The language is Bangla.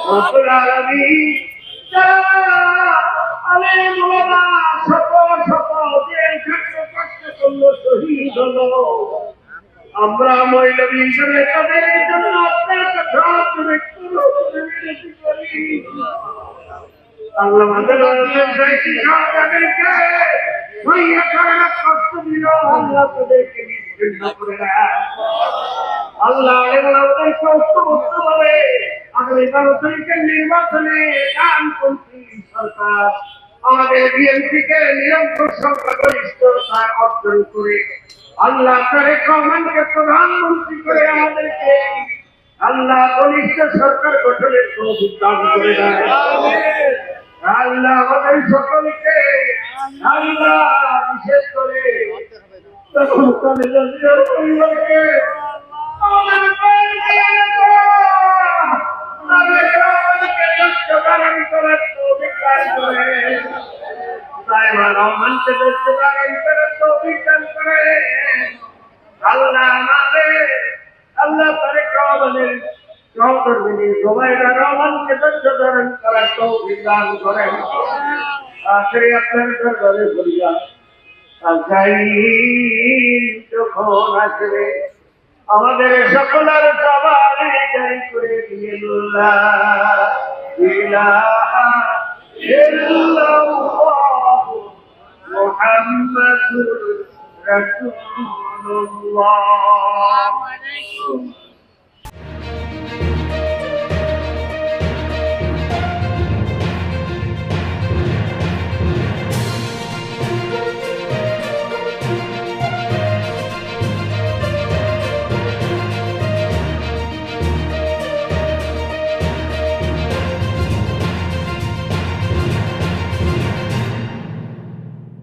রব্বুল আলামিন আলেম ওলামা শত শত জেল খাটতে কষ্ট করলো, শহীদ হলো। আমরা মৌলভী হিসেবে তাদের জন্য আপনার কাছে বিনতি করি। আল্লাহ আমাদের শাহজাহানকে কষ্ট দিল, আল্লাহ তাদেরকে নিশ্চিন্ত করে দেয়। আল্লাহ আমাদেরকে ঐক্যবদ্ধভাবে আগামী 12 তারিখের নির্বাচনে ডানপন্থী সরকার আমাদের বিএনপিকে নিরঙ্কুশ সংখ্যাগরিষ্ঠতা অর্জন করে আল্লাহ তারেক রহমানকে প্রধানমন্ত্রী করে আমাদেরকে আল্লাহ বলিষ্ঠ সরকার গঠনের তৌফিক দান করে দেয়। আল্লাহ আমাদের সকলকে আল্লাহ বিশেষ করে পরিবারকে আল্লাহ তারেক রহমানের সহকর্মী জুবাইদা রহমানকে ধৈর্য ধারণ করার তৌফিক দান করেন। আখেরে আপনার দরবারে বলিয়া যখন আসবে আমাদের সকলের সবার জারি করে দিয়ে মুহাম্মাদুর রাসূলুল্লাহ।